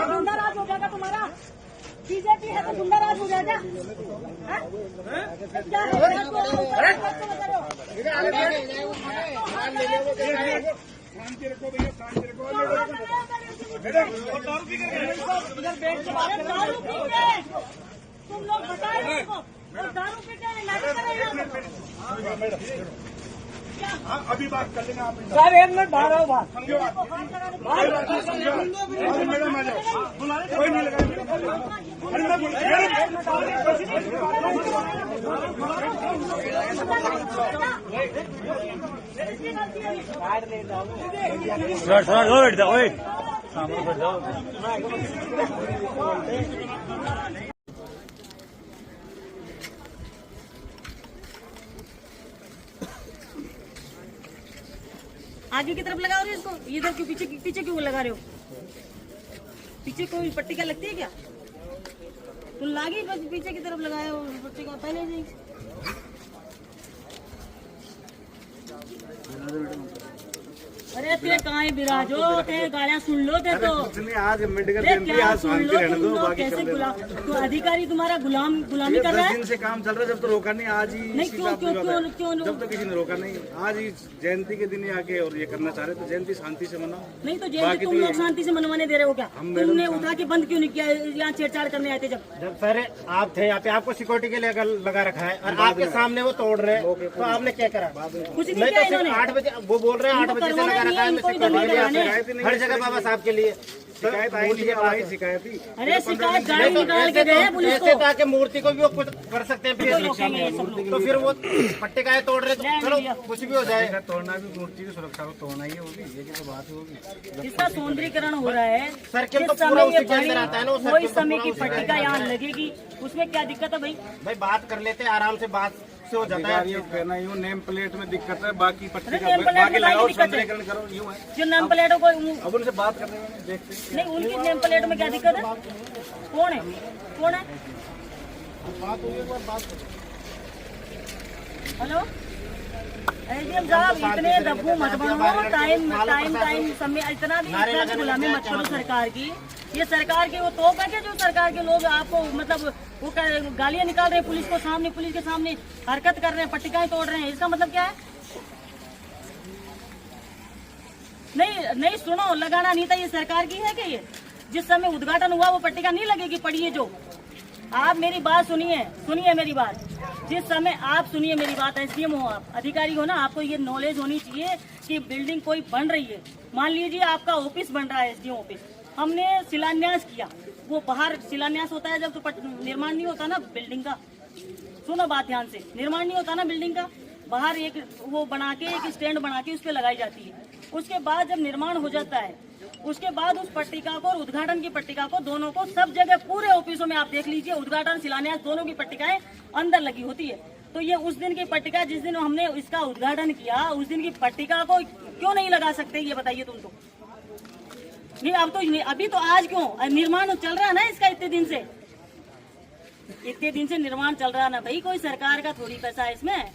गुंडाराज हो जाएगा तुम्हारा। बीजेपी है तो गुंडाराज हो जाएगा। क्या है शांति रखो भैया, शांति रखो। तुम लोग बताए दारू पी के अभी बात कर लेना आप। सर 1 मिनट बाहर आओ। बात समझो, मैडम आ जाओ, कोई नहीं लगाए। आगे की तरफ लगा रहे हो इसको, इधर क्यों पीछे क्यों लगा रहे हो? पीछे कोई पट्टी का लगती है क्या? तुम लागी बस पीछे की तरफ लगाए हो पट्टी का पहले से। अरे ते कहाँ बिराजो थे गालियाँ सुन लो थे तो आज मेडिकल आज शांति रहने दो। बाकी कैसे तो अधिकारी तुम्हारा गुलामी कर रहा है। 10 दिन से काम चल रहा है, जब तो रोका नहीं। आज ही नहीं क्यों जब तो किसी ने रोका नहीं, आज ही जयंती के दिन ही आके और ये करना चाह रहे तो जयंती शांति से मनाओ। नहीं तो जयंती तुम लोग शांति से मनवाने दे रहे हो क्या? तुमने उठा के बंद क्यों नहीं किया? यहाँ छेड़छाड़ करने आए थे जब सर आप थे यहाँ पे, आपको सिक्योरिटी के लिए लगा रखा है और आपके सामने वो तोड़ रहे हैं, तो आपने क्या करा? कुछ नहीं किया इन्होंने। 8 बजे वो बोल रहे हैं 8 बजे से लगा रखा है हर जगह बाबा साहब के लिए। शिकायत आई, शिकायत ही। अरे शिकायत गाड़ी निकाल के गए पुलिस को। ताकि मूर्ति को भी वो कुछ कर सकते हैं, तो फिर वो पट्टे का तोड़ रहे, चलो कुछ भी हो जाएगा। तोड़ना भी मूर्ति की सुरक्षा को तोड़ना ही होगी, ये तो बात होगी। इसका सौंदर्यीकरण हो रहा है। सर्किल तो पूरा उसी के अंदर आता है ना। वही समय की पट्टिका यहाँ लगेगी, उसमें क्या दिक्कत है भाई? बात कर लेते हैं आराम से, बात से हो जाता है। ये कहना यूँ नेम प्लेट में दिक्कत है, बाकी पट्टी का नेम प्लेट बाकी में लगाओ, दिक्कत है। सौंदर्यीकरण करो, यूँ है। जो नेम प्लेटों को अब उनसे बात करने में देखते हैं। नहीं, उनकी नेम प्लेट में क्या दिक्कत है? कौन है? हेलो एडीएम साहब, इतने दब्बू मत बनो। टाइम समय इतना भी गुलामी मत करो सरकार की। ये सरकार की वो तोप है कि जो सरकार के लोग आपको मतलब वो गालियां निकाल रहे हैं पुलिस के सामने हरकत कर रहे हैं, पट्टिकाएं तोड़ रहे हैं। इसका मतलब क्या है? नहीं सुनो, लगाना नहीं था। ये सरकार की है कि ये जिस समय उद्घाटन हुआ वो पट्टिका नहीं लगेगी? पढ़िए जो आप मेरी बात सुनिए मेरी बात। जिस समय आप सुनिए मेरी बात, एसडीएम हो आप, अधिकारी हो ना, आपको ये नॉलेज होनी चाहिए कि बिल्डिंग कोई बन रही है। मान लीजिए आपका ऑफिस बन रहा है, एसडीएम ऑफिस, हमने शिलान्यास किया। वो बाहर शिलान्यास होता है जब तो निर्माण नहीं होता ना बिल्डिंग का। सुनो बात ध्यान से, निर्माण नहीं होता ना बिल्डिंग का, बाहर एक वो बना के एक स्टैंड बना के उस पर लगाई जाती है। उसके बाद जब निर्माण हो जाता है, उसके बाद उस पट्टिका को और उद्घाटन की पट्टिका को, दोनों को सब जगह पूरे ऑफिसों में आप देख लीजिए, उद्घाटन शिलान्यास दोनों की पट्टिकाएं अंदर लगी होती है। तो ये उस दिन की पट्टिका, जिस दिन हमने इसका उद्घाटन किया, उस दिन की पट्टिका को क्यों नहीं लगा सकते? ये बताइए तुम तो। नहीं अब तो अभी तो आज क्यों निर्माण चल रहा है ना इसका, इतने दिन से निर्माण चल रहा ना भाई। कोई सरकार का थोड़ी पैसा है इसमें।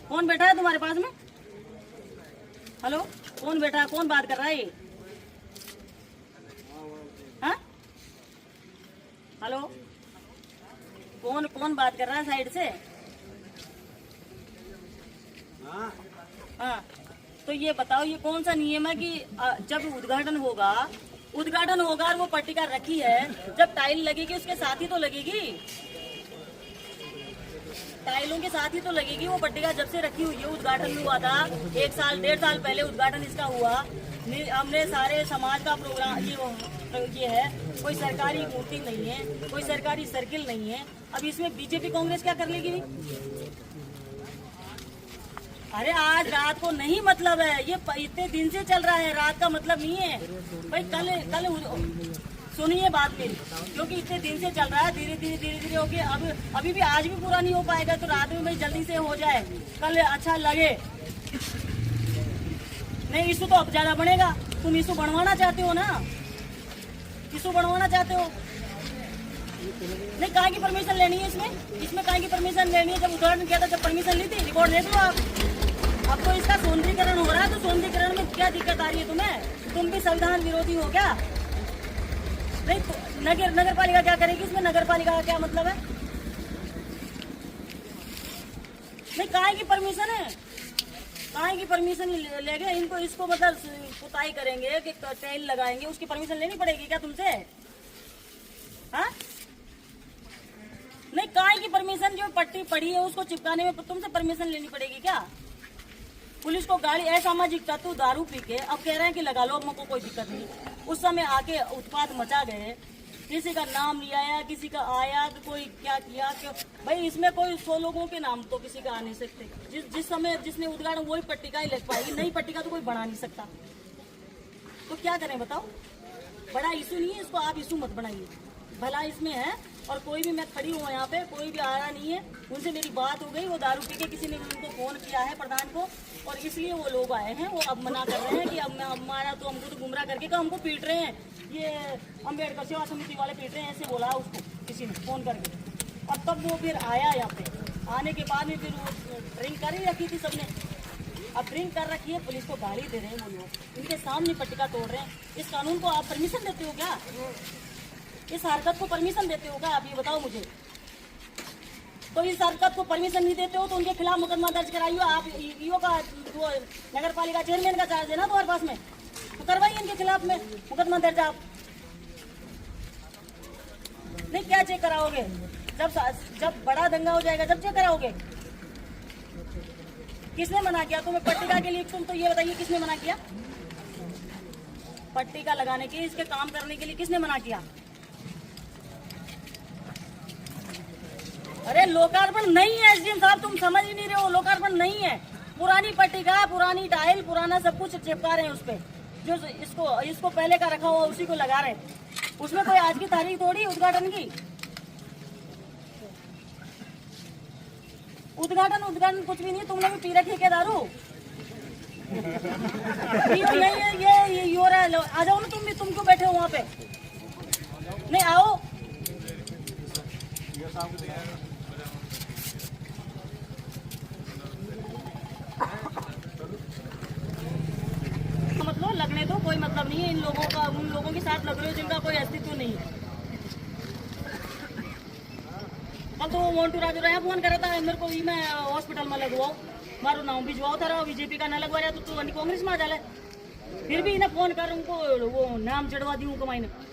कौन बैठा है तुम्हारे पास में? हेलो, कौन बैठा है? कौन बात कर रहा है ये? हाँ? हेलो, कौन बात कर रहा है साइड से? हाँ, तो ये बताओ, ये कौन सा नियम है कि जब उद्घाटन होगा और वो पट्टिका रखी है, जब टाइल लगेगी उसके साथ ही तो लगेगी, टाइलों के साथ ही तो लगेगी वो पट्टिका। जब से रखी हुई है, उद्घाटन हुआ था 1 साल 1.5 साल पहले उद्घाटन इसका हुआ। हमने सारे समाज का प्रोग्राम, ये ये है, कोई सरकारी मूर्ति नहीं है, कोई सरकारी सर्किल नहीं है। अब इसमें बीजेपी कांग्रेस क्या कर लेगी? अरे आज रात को नहीं मतलब है, ये इतने दिन से चल रहा है, रात का मतलब नहीं है भाई। कल सुनिए बात मेरी, क्योंकि इतने दिन से चल रहा है, धीरे धीरे होके अब अभी भी आज भी पूरा नहीं हो पाएगा, तो रात में भाई जल्दी से हो जाए, कल अच्छा लगे। नहीं, इशू तो अब ज्यादा बढ़ेगा। तुम इशू बढ़वाना चाहते हो ना, इशू बढ़वाना चाहते हो। नहीं, कहाँ की परमिशन लेनी है इसमें कहाँ की परमिशन लेनी है? जब उद्घाटन किया था जब परमिशन ली थी, रिकॉर्ड देख लो आप। अब तो इसका सौंदर्यीकरण हो रहा है, तो सौंदर्यीकरण में क्या दिक्कत आ रही है तुम्हें? तुम भी संविधान विरोधी हो क्या? नहीं तो नगर पालिका क्या करेगी इसमें? नगर पालिका का क्या मतलब है? नहीं, कहाँ की परमिशन है? कहाँ की परमिशन ले गए इनको? इसको मतलब पुताई करेंगे कि टाइल लगाएंगे, उसकी परमिशन लेनी पड़ेगी क्या तुमसे? हाँ, नहीं, कहाँ की परमिशन? जो पट्टी पड़ी है उसको चिपकाने में तुमसे परमिशन लेनी पड़ेगी क्या? पुलिस को गाड़ी असामाजिक तत्व दारू पी के अब कह रहे हैं कि लगा लो, हमको कोई दिक्कत नहीं। उस समय आके उत्पात मचा गए, किसी का नाम लिया या किसी का आया तो कोई क्या किया, क्यों भाई? इसमें कोई 100 लोगों के नाम तो किसी का आ नहीं सकते। जिस समय जिसने उद्घाटन वही पट्टिका ही लग पाएगी, नई पट्टिका तो कोई बना नहीं सकता। तो क्या करें बताओ? बड़ा इशू नहीं है, इसको आप इशू मत बनाइए। भला इसमें है, और कोई भी, मैं खड़ी हूँ यहाँ पे, कोई भी आया नहीं है। उनसे मेरी बात हो गई, वो दारू पी के किसी ने उनको फोन किया है प्रधान को, और इसलिए वो लोग आए हैं। वो अब मना कर रहे हैं कि अब हमारा तो हमको तो गुमराह करके हमको पीट रहे हैं, ये अम्बेडकर सेवा समिति वाले पीट रहे हैं, ऐसे बोला उसको किसी ने फोन करके। और तब वो फिर आया यहाँ पे, आने के बाद में फिर वो ड्रिंक कर ही रखी थी सबने। अब ड्रिंक कर रखी है, पुलिस को गाली दे रहे हैं वो लोग, इनके सामने पट्टिका तोड़ रहे हैं। इस कानून को आप परमिशन देते हो क्या? इस हरकत को परमिशन देते हो क्या? आप ये बताओ मुझे। तो इस हरकत को परमिशन नहीं देते हो तो उनके खिलाफ मुकदमा दर्ज कराइए। आप ईओ का, वो नगर पालिका चेयरमैन का चार्ज है ना तुम्हारे पास में, तो करवाइए इनके खिलाफ में मुकदमा दर्ज। आप नहीं, क्या चेक कराओगे? जब बड़ा दंगा हो जाएगा जब चेक कराओगे? किसने मना किया तुम्हें पट्टिका के लिए? तुम तो ये बताइए, किसने मना किया पट्टिका लगाने के, इसके काम करने के लिए किसने मना किया? अरे लोकार्पण नहीं है एसडीएम साहब, तुम समझ ही नहीं रहे हो। लोकार्पण नहीं है, पुरानी पट्टिका, पुरानी टाइल, पुराना सब कुछ चिपका रहे हैं उस पे। जो इसको पहले का रखा हुआ उसी को लगा रहे हैं। उसमें कोई आज की तारीख थोड़ी उद्घाटन की। उद्घाटन कुछ भी नहीं। तुमने भी पी रखी है क्या दारू? ये हो रहा है। आ जाओ ना तुम भी, तुम क्यों बैठे हो वहाँ पे? नहीं आओ। मतलब लगने दो, कोई मतलब नहीं है इन लोगों का। उन लोगों के साथ लग रहे हो जिनका कोई अस्तित्व नहीं है। कल तो वो मोन्टू राजू रहा फोन कर रहा था मेरे को, मैं हॉस्पिटल में लगवाओ, मारो नाम भिजवाओ था, बीजेपी का न लगवा रहा तो कांग्रेस में आ जाए। फिर भी इन्हें फोन कर उनको वो नाम चढ़वा दी कमाई ने।